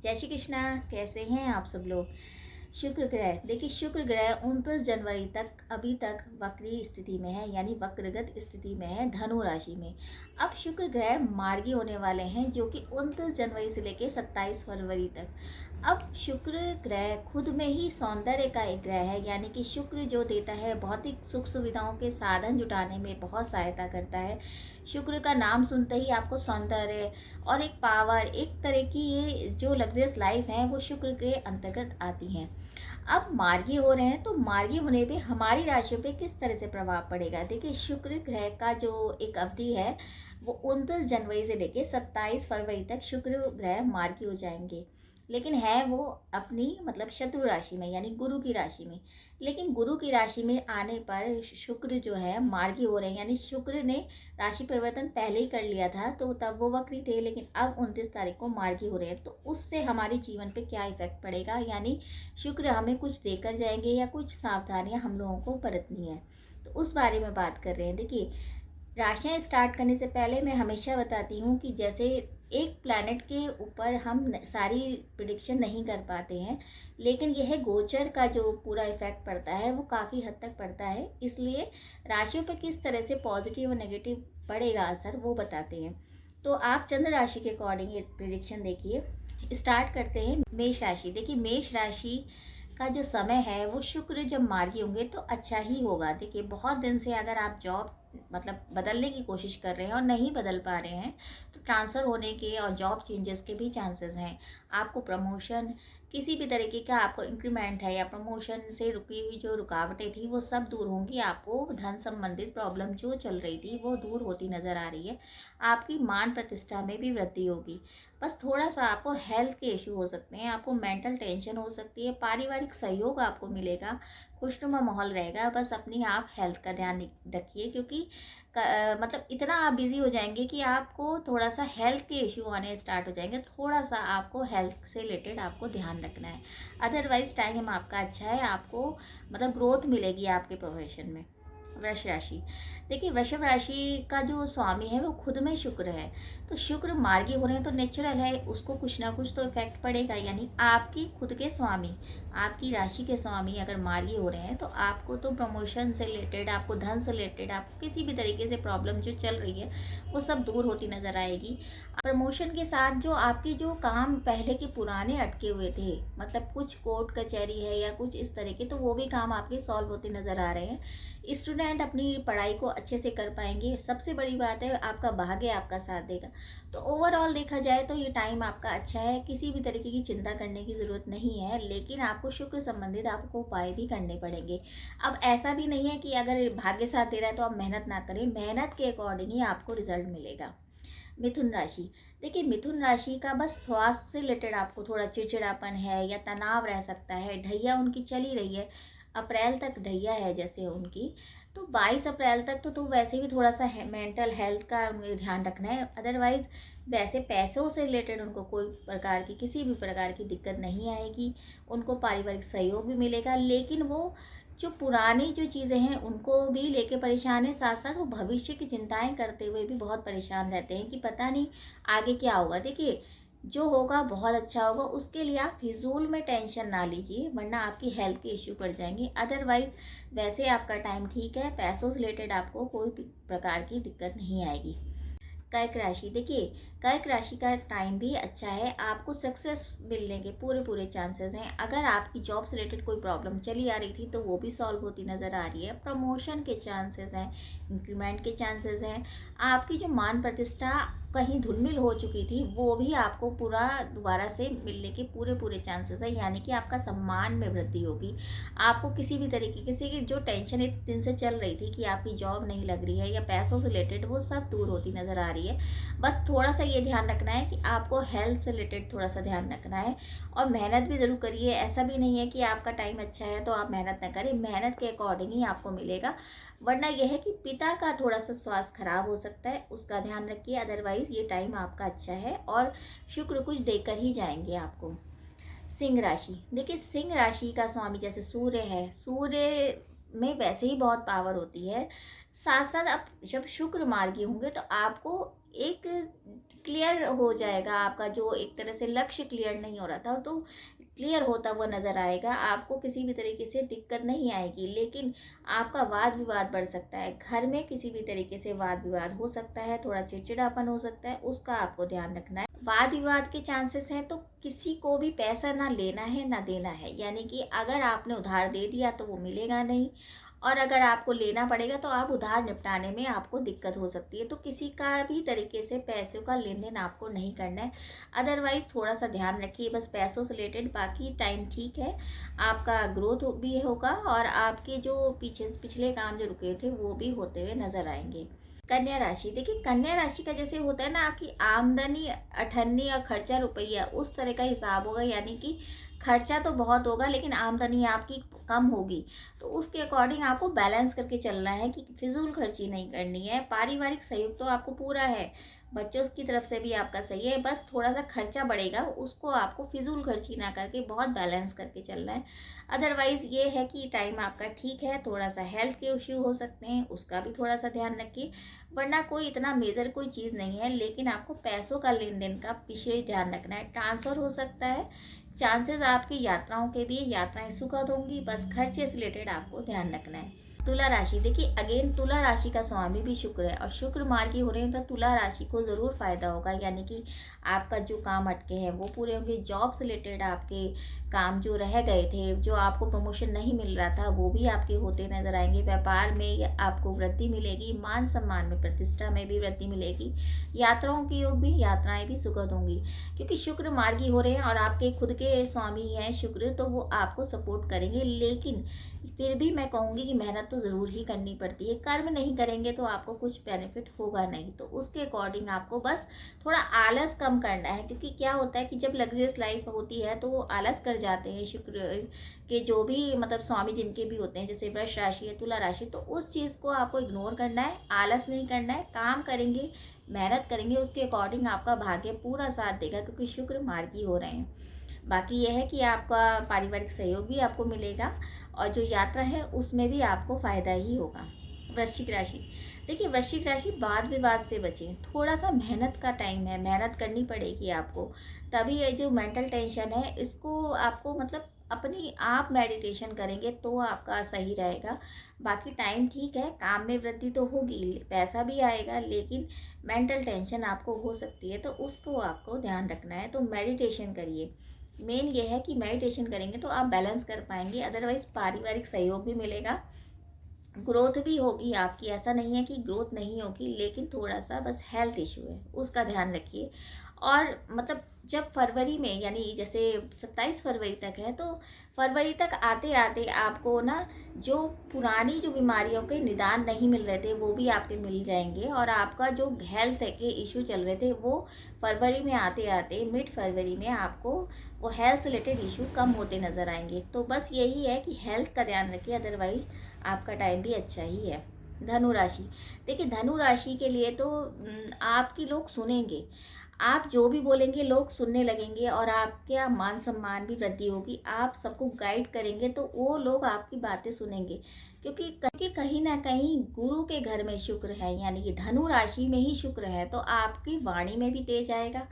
जय श्री कृष्णा। कैसे हैं आप सब लोग। शुक्र ग्रह, देखिए शुक्र ग्रह 29 जनवरी तक अभी तक वक्री स्थिति में है, यानी वक्रगत स्थिति में है धनु राशि में। अब शुक्र ग्रह मार्गी होने वाले हैं, जो कि 29 जनवरी से लेकर 27 फरवरी तक। अब शुक्र ग्रह खुद में ही सौंदर्य का एक ग्रह है, यानी कि शुक्र जो देता है भौतिक सुख सुविधाओं के साधन जुटाने में बहुत सहायता करता है। शुक्र का नाम सुनते ही आपको सौंदर्य और एक पावर, एक तरह की ये जो लग्जरियस लाइफ है वो शुक्र के अंतर्गत आती हैं। अब मार्गी हो रहे हैं, तो मार्गी होने पे हमारी राशियों पे किस तरह से प्रभाव पड़ेगा। देखिए शुक्र ग्रह का जो एक अवधि है वो 29 जनवरी से लेकर 27 फरवरी तक शुक्र ग्रह मार्गी हो जाएंगे, लेकिन है वो अपनी मतलब शत्रु राशि में, यानी गुरु की राशि में। लेकिन गुरु की राशि में आने पर शुक्र जो है मार्गी हो रहे हैं, यानी शुक्र ने राशि परिवर्तन पहले ही कर लिया था, तो तब वो वक्री थे, लेकिन अब 29 तारीख को मार्गी हो रहे हैं। तो उससे हमारे जीवन पे क्या इफेक्ट पड़ेगा, यानी शुक्र हमें कुछ देकर जाएंगे या कुछ सावधानियां हम लोगों को बरतनी है, तो उस बारे में बात कर रहे हैं। देखिए राशियां स्टार्ट करने से पहले मैं हमेशा बताती हूँ कि जैसे एक प्लैनेट के ऊपर हम सारी प्रिडिक्शन नहीं कर पाते हैं, लेकिन यह गोचर का जो पूरा इफेक्ट पड़ता है वो काफ़ी हद तक पड़ता है। इसलिए राशियों पर किस तरह से पॉजिटिव और नेगेटिव पड़ेगा असर वो बताते हैं। तो आप चंद्र राशि के अकॉर्डिंग ये प्रिडिक्शन देखिए। स्टार्ट करते हैं मेष राशि। देखिए मेष राशि का जो समय है वो शुक्र जब मार्गी होंगे तो अच्छा ही होगा। देखिए बहुत दिन से अगर आप जॉब मतलब बदलने की कोशिश कर रहे हैं और नहीं बदल पा रहे हैं, तो ट्रांसफ़र होने के और जॉब चेंजेस के भी चांसेस हैं। आपको प्रमोशन, किसी भी तरीके का आपको इंक्रीमेंट है या प्रमोशन से रुकी हुई जो रुकावटें थी वो सब दूर होंगी। आपको धन संबंधित प्रॉब्लम जो चल रही थी वो दूर होती नज़र आ रही है। आपकी मान प्रतिष्ठा में भी वृद्धि होगी। बस थोड़ा सा आपको हेल्थ के इशू हो सकते हैं, आपको मेंटल टेंशन हो सकती है, पारिवारिक सहयोग आपको मिलेगा, खुशनुमा माहौल रहेगा। बस अपनी आप हेल्थ का ध्यान रखिए, क्योंकि मतलब इतना आप बिजी हो जाएंगे कि आपको थोड़ा सा हेल्थ के इशू आने स्टार्ट हो जाएंगे। थोड़ा सा आपको हेल्थ से रिलेटेड आपको ध्यान रखना है। अदरवाइज टाइम आपका अच्छा है, आपको मतलब ग्रोथ मिलेगी आपके प्रोफेशन में। वृष राशि। देखिए वृषभ राशि का जो स्वामी है वो खुद में शुक्र है, तो शुक्र मार्गी हो रहे हैं तो नेचुरल है उसको कुछ ना कुछ तो इफेक्ट पड़ेगा। यानी आपकी खुद के स्वामी, आपकी राशि के स्वामी अगर मार्गी हो रहे हैं तो आपको तो प्रमोशन से रिलेटेड, आपको धन से रिलेटेड, आपको किसी भी तरीके से प्रॉब्लम जो चल रही है वो सब दूर होती नजर आएगी। प्रमोशन के साथ जो आपके जो काम पहले के पुराने अटके हुए थे, मतलब कुछ कोर्ट कचहरी है या कुछ इस तरह के, तो वो भी काम आपके सॉल्व होते नजर आ रहे हैं। स्टूडेंट अपनी पढ़ाई को अच्छे से कर पाएंगे। सबसे बड़ी बात है आपका भाग्य आपका साथ देगा। तो ओवरऑल देखा जाए तो ये टाइम आपका अच्छा है, किसी भी तरीके की चिंता करने की ज़रूरत नहीं है, लेकिन आपको शुक्र संबंधित आपको उपाय भी करने पड़ेंगे। अब ऐसा भी नहीं है कि अगर भाग्य साथ दे रहा है तो आप मेहनत ना करें, मेहनत के अकॉर्डिंग ही आपको रिजल्ट मिलेगा। मिथुन राशि। देखिए मिथुन राशि का बस स्वास्थ्य से रिलेटेड आपको थोड़ा चिड़चिड़ापन है या तनाव रह सकता है। ढैया उनकी चल ही रही है, अप्रैल तक ढैया है जैसे उनकी, तो 22 अप्रैल तक तो वैसे भी थोड़ा सा मेंटल हेल्थ का उन्हें ध्यान रखना है। अदरवाइज वैसे पैसों से रिलेटेड उनको कोई प्रकार की किसी भी प्रकार की दिक्कत नहीं आएगी। उनको पारिवारिक सहयोग भी मिलेगा, लेकिन वो जो पुरानी जो चीज़ें हैं उनको भी लेके परेशान है। साथ साथ वो भविष्य की चिंताएं करते हुए भी बहुत परेशान रहते हैं कि पता नहीं आगे क्या होगा। देखिए जो होगा बहुत अच्छा होगा, उसके लिए आप फिजूल में टेंशन ना लीजिए, वरना आपकी हेल्थ के इश्यू पड़ जाएंगे। अदरवाइज वैसे आपका टाइम ठीक है, पैसों से रिलेटेड आपको कोई भी प्रकार की दिक्कत नहीं आएगी। कर्क राशि। देखिए कर्क राशि का टाइम भी अच्छा है, आपको सक्सेस मिलने के पूरे पूरे चांसेस हैं। अगर आपकी जॉब से रिलेटेड कोई प्रॉब्लम चली आ रही थी तो वो भी सॉल्व होती नज़र आ रही है। प्रमोशन के चांसेस हैं, इंक्रीमेंट के चांसेस हैं। आपकी जो मान प्रतिष्ठा कहीं धुलमिल हो चुकी थी वो भी आपको पूरा दोबारा से मिलने के पूरे पूरे चांसेस है, यानी कि आपका सम्मान में वृद्धि होगी। आपको किसी भी तरीके किसी की जो टेंशन एक दिन से चल रही थी कि आपकी जॉब नहीं लग रही है या पैसों से रिलेटेड, वो सब दूर होती नज़र आ रही है। बस थोड़ा सा ये ध्यान रखना है कि आपको हेल्थ से रिलेटेड थोड़ा सा ध्यान रखना है, और मेहनत भी ज़रूर करिए। ऐसा भी नहीं है कि आपका टाइम अच्छा है तो आप मेहनत ना करें, मेहनत के अकॉर्डिंग ही आपको मिलेगा। वरना यह है कि पिता का थोड़ा सा स्वास्थ्य खराब हो सकता है, उसका ध्यान रखिए। अदरवाइज ये टाइम आपका अच्छा है और शुक्र कुछ देकर ही जाएंगे आपको। सिंह राशि। देखिए सिंह राशि का स्वामी जैसे सूर्य है, सूर्य में वैसे ही बहुत पावर होती है। साथ साथ अब जब शुक्र मार्गी होंगे तो आपको एक क्लियर हो जाएगा। आपका जो एक तरह से लक्ष्य क्लियर नहीं हो रहा था तो क्लियर होता हुआ नज़र आएगा। आपको किसी भी तरीके से दिक्कत नहीं आएगी, लेकिन आपका वाद विवाद बढ़ सकता है। घर में किसी भी तरीके से वाद विवाद हो सकता है, थोड़ा चिड़चिड़ापन हो सकता है, उसका आपको ध्यान रखना है। वाद विवाद के चांसेस हैं तो किसी को भी पैसा ना लेना है ना देना है, यानी कि अगर आपने उधार दे दिया तो वो मिलेगा नहीं, और अगर आपको लेना पड़ेगा तो आप उधार निपटाने में आपको दिक्कत हो सकती है। तो किसी का भी तरीके से पैसों का लेन देन आपको नहीं करना है। अदरवाइज थोड़ा सा ध्यान रखिए बस पैसों से रिलेटेड, बाकी टाइम ठीक है। आपका ग्रोथ भी होगा और आपके जो पिछले काम जो रुके थे वो भी होते हुए नजर आएंगे। कन्या राशि, देखिए कन्या राशि का जैसे होता है ना, आपकी आमदनी अठन्नी और खर्चा रुपया, उस तरह का हिसाब होगा। यानी कि खर्चा तो बहुत होगा लेकिन आमदनी आपकी कम होगी। तो उसके अकॉर्डिंग आपको बैलेंस करके चलना है कि फिजूल खर्ची नहीं करनी है। पारिवारिक सहयोग तो आपको पूरा है, बच्चों की तरफ से भी आपका सही है, बस थोड़ा सा खर्चा बढ़ेगा, उसको आपको फिजूल खर्ची ना करके बहुत बैलेंस करके चलना है। अदरवाइज ये है कि टाइम आपका ठीक है, थोड़ा सा हेल्थ के इश्यू हो सकते हैं, उसका भी थोड़ा सा ध्यान रखिए। वरना कोई इतना मेजर कोई चीज़ नहीं है, लेकिन आपको पैसों का लेन देन का विशेष ध्यान रखना है। ट्रांसफ़र हो सकता है, चांसेस आपकी यात्राओं के भी, यात्राएं सुखद होंगी, बस खर्चे से रिलेटेड आपको ध्यान रखना है। तुला राशि, देखिए अगेन तुला राशि का स्वामी भी शुक्र है और शुक्र मार्गी हो रहे हैं तो तुला राशि को ज़रूर फायदा होगा। यानी कि आपका जो काम अटके हैं वो पूरे होंगे। जॉब से रिलेटेड आपके काम जो रह गए थे, जो आपको प्रमोशन नहीं मिल रहा था, वो भी आपके होते नजर आएंगे। व्यापार में आपको वृद्धि मिलेगी, मान सम्मान में, प्रतिष्ठा में भी वृद्धि मिलेगी। यात्राओं के योग भी, यात्राएं भी सुखद होंगी क्योंकि शुक्र मार्गी हो रहे हैं और आपके खुद के स्वामी हैं शुक्र, तो वो आपको सपोर्ट करेंगे। लेकिन फिर भी मैं कहूँगी कि मेहनत तो ज़रूर ही करनी पड़ती है। कर्म नहीं करेंगे तो आपको कुछ बेनिफिट होगा नहीं, तो उसके अकॉर्डिंग आपको बस थोड़ा आलस कम करना है। क्योंकि क्या होता है कि जब लग्जरियस लाइफ होती है तो वो आलस कर जाते हैं शुक्र के जो भी मतलब स्वामी जिनके भी होते हैं, जैसे वृष राशि है, तुला राशि, तो उस चीज़ को आपको इग्नोर करना है, आलस नहीं करना है। काम करेंगे, मेहनत करेंगे, उसके अकॉर्डिंग आपका भाग्य पूरा साथ देगा क्योंकि शुक्र मार्गी हो रहे हैं। बाकी यह है कि आपका पारिवारिक सहयोग भी आपको मिलेगा और जो यात्रा है उसमें भी आपको फ़ायदा ही होगा। वृश्चिक राशि, देखिए वृश्चिक राशि वाद विवाद से बचें। थोड़ा सा मेहनत का टाइम है, मेहनत करनी पड़ेगी आपको, तभी ये जो मेंटल टेंशन है इसको आपको मतलब अपनी आप मेडिटेशन करेंगे तो आपका सही रहेगा। बाकी टाइम ठीक है, काम में वृद्धि तो होगी, पैसा भी आएगा, लेकिन मेंटल टेंशन आपको हो सकती है तो उसको आपको ध्यान रखना है। तो मेडिटेशन करिए, मेन ये है कि मेडिटेशन करेंगे तो आप बैलेंस कर पाएंगे। अदरवाइज पारिवारिक सहयोग भी मिलेगा, ग्रोथ भी होगी आपकी, ऐसा नहीं है कि ग्रोथ नहीं होगी, लेकिन थोड़ा सा बस हेल्थ इशू है, उसका ध्यान रखिए। और मतलब जब फरवरी में, यानी जैसे 27 फरवरी तक है, तो फरवरी तक आते आते आपको ना जो पुरानी जो बीमारियों के निदान नहीं मिल रहे थे वो भी आपके मिल जाएंगे, और आपका जो हेल्थ के इशू चल रहे थे वो फरवरी में आते आते मिड फरवरी में आपको वो हेल्थ से रिलेटेड इशू कम होते नज़र आएंगे। तो बस यही है कि हेल्थ का ध्यान रखिए, अदरवाइज आपका टाइम भी अच्छा ही है। धनु राशि, देखिए धनु राशि के लिए तो आपकी लोग सुनेंगे, आप जो भी बोलेंगे लोग सुनने लगेंगे और आपका मान सम्मान भी वृद्धि होगी। आप सबको गाइड करेंगे तो वो लोग आपकी बातें सुनेंगे, क्योंकि कहीं ना कहीं गुरु के घर में शुक्र है, यानी कि धनु राशि में ही शुक्र है, तो आपकी वाणी में भी तेज आएगा,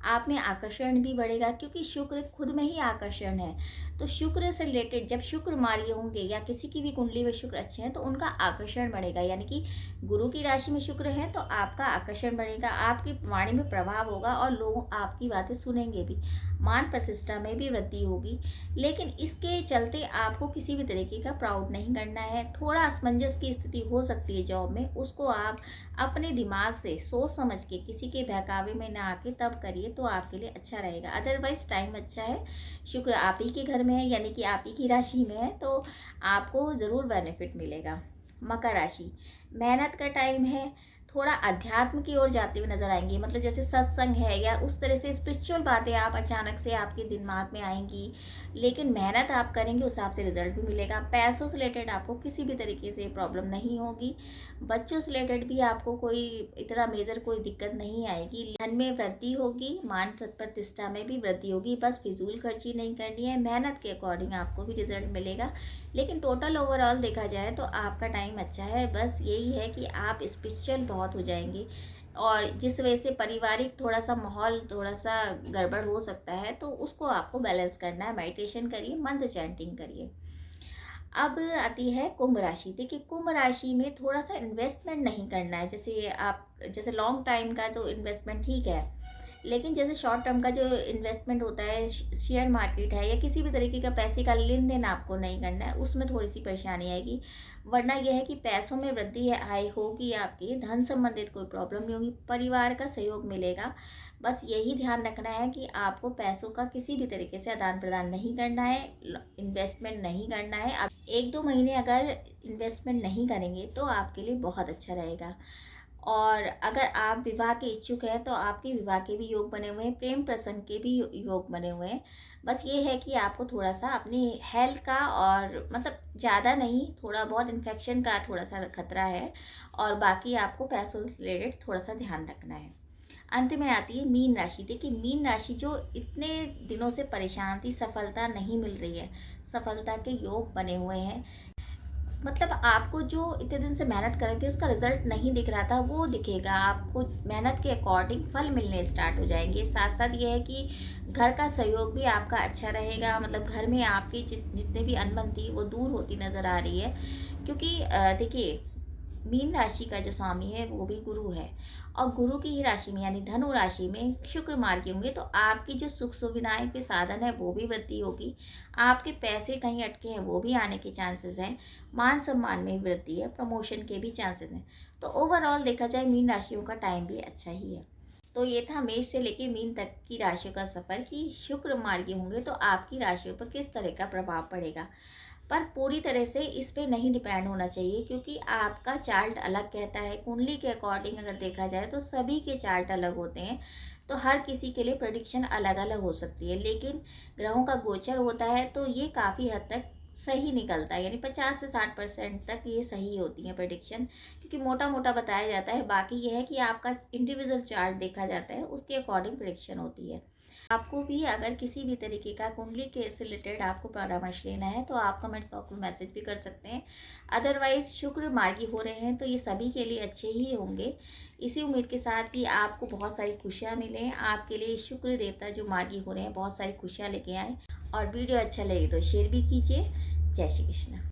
आप में आकर्षण भी बढ़ेगा, क्योंकि शुक्र खुद में ही आकर्षण है। तो शुक्र से रिलेटेड जब शुक्र मार्गी होंगे या किसी की भी कुंडली में शुक्र अच्छे हैं तो उनका आकर्षण बढ़ेगा। यानी कि गुरु की राशि में शुक्र है तो आपका आकर्षण बढ़ेगा, आपकी वाणी में प्रभाव होगा और लोग आपकी बातें सुनेंगे भी, मान प्रतिष्ठा में भी वृद्धि होगी। लेकिन इसके चलते आपको किसी भी तरीके का प्राउड नहीं करना है। थोड़ा असमंजस की स्थिति हो सकती है जॉब में, उसको आप अपने दिमाग से सोच समझ के, किसी के बहकावे में ना आके तब करिए तो आपके लिए अच्छा रहेगा। अदरवाइज टाइम अच्छा है, शुक्र आप ही के घर में है, यानी कि आप ही की राशि में है, तो आपको ज़रूर बेनिफिट मिलेगा। मकर राशि, मेहनत का टाइम है, थोड़ा अध्यात्म की ओर जाते हुए नजर आएंगे, मतलब जैसे सत्संग है या उस तरह से स्पिरिचुअल बातें आप अचानक से आपके दिमाग में आएंगी, लेकिन मेहनत आप करेंगे उस हिसाब से रिजल्ट भी मिलेगा। पैसों से रिलेटेड आपको किसी भी तरीके से प्रॉब्लम नहीं होगी, बच्चों से रिलेटेड भी आपको कोई इतना मेजर कोई दिक्कत नहीं आएगी। धन में वृद्धि होगी, मान प्रतिष्ठा में भी वृद्धि होगी, बस फिजूल खर्ची नहीं करनी है, मेहनत के अकॉर्डिंग आपको भी रिजल्ट मिलेगा। लेकिन टोटल ओवरऑल देखा जाए तो आपका टाइम अच्छा है, बस यही है कि आप स्पिरिचुअल बहुत हो जाएंगे, और जिस वजह से पारिवारिक थोड़ा-सा माहौल थोड़ा-सा गड़बड़ हो सकता है, तो उसको आपको बैलेंस करना है। मेडिटेशन करिए, मंत्र चैंटिंग करिए। अब आती है कुंभ राशि। देखिए, कुंभ राशि में थोड़ा-सा इन्वेस्टमेंट नहीं करना है। जैसे लॉन्ग टाइम का तो इन्वेस्टमेंट ठीक है, लेकिन जैसे शॉर्ट टर्म का जो इन्वेस्टमेंट होता है, शेयर मार्केट है या किसी भी तरीके का पैसे का लेन-देन आपको नहीं करना है, उसमें थोड़ी-सी परेशानी आएगी। वरना यह है कि पैसों में वृद्धि है, आय होगी आपकी, धन संबंधित कोई प्रॉब्लम नहीं होगी, परिवार का सहयोग मिलेगा। बस यही ध्यान रखना है कि आपको पैसों का किसी भी तरीके से आदान-प्रदान नहीं करना है, इन्वेस्टमेंट नहीं करना है। आप 1-2 महीने अगर इन्वेस्टमेंट नहीं करेंगे, तो आपके लिए बहुत अच्छा रहेगा। और अगर आप विवाह के इच्छुक हैं, तो आपके विवाह के भी योग बने हुए हैं, प्रेम प्रसंग के भी योग बने हुए हैं। बस ये है कि आपको थोड़ा-सा अपनी हेल्थ का, और मतलब ज़्यादा नहीं, थोड़ा बहुत इन्फेक्शन का थोड़ा-सा खतरा है, और बाकी आपको पैसों से रिलेटेड थोड़ा-सा ध्यान रखना है। अंत में आती है मीन राशि। देखिए, मीन राशि जो इतने दिनों से परेशान थी, सफलता नहीं मिल रही है, सफलता के योग बने हुए हैं। मतलब आपको जो इतने दिन से मेहनत कर रहे थे, उसका रिजल्ट नहीं दिख रहा था, वो दिखेगा आपको। मेहनत के अकॉर्डिंग फल मिलने स्टार्ट हो जाएंगे। साथ साथ ये है कि घर का सहयोग भी आपका अच्छा रहेगा। मतलब घर में आपकी जितने भी अनबन थी, वो दूर होती नज़र आ रही है। क्योंकि देखिए, मीन राशि का जो स्वामी है वो भी गुरु है, और गुरु की ही राशि में यानी धनु राशि में शुक्र मार्गी होंगे, तो आपकी जो सुख सुविधाएं के साधन है वो भी वृद्धि होगी। आपके पैसे कहीं अटके हैं वो भी आने के चांसेस हैं। मान सम्मान में वृद्धि है, प्रमोशन के भी चांसेस हैं। तो ओवरऑल देखा जाए, मीन राशियों का टाइम भी अच्छा ही है। तो ये था मेष से लेके मीन तक की राशियों का सफर, कि शुक्र मार्गी होंगे तो आपकी राशियों पर किस तरह का प्रभाव पड़ेगा। पर पूरी तरह से इस पे नहीं डिपेंड होना चाहिए, क्योंकि आपका चार्ट अलग कहता है। कुंडली के अकॉर्डिंग अगर देखा जाए तो सभी के चार्ट अलग होते हैं, तो हर किसी के लिए प्रेडिक्शन अलग अलग हो सकती है। लेकिन ग्रहों का गोचर होता है तो ये काफ़ी हद तक सही निकलता है, यानी 50 से 60% तक ये सही होती है प्रेडिक्शन, क्योंकि मोटा मोटा बताया जाता है। बाकी यह है कि आपका इंडिविजुअल चार्ट देखा जाता है, उसके अकॉर्डिंग प्रेडिक्शन होती है। आपको भी अगर किसी भी तरीके का कुंडली के से रिलेटेड आपको परामर्श लेना है, तो आप कमेंट्स बॉक्स में मैसेज भी कर सकते हैं। अदरवाइज शुक्र मार्गी हो रहे हैं तो ये सभी के लिए अच्छे ही होंगे। इसी उम्मीद के साथ कि आपको बहुत सारी खुशियाँ मिलें, आपके लिए शुक्र देवता जो मार्गी हो रहे हैं बहुत सारी खुशियाँ लेके आए। और वीडियो अच्छा लगे तो शेयर भी कीजिए। जय श्री कृष्ण।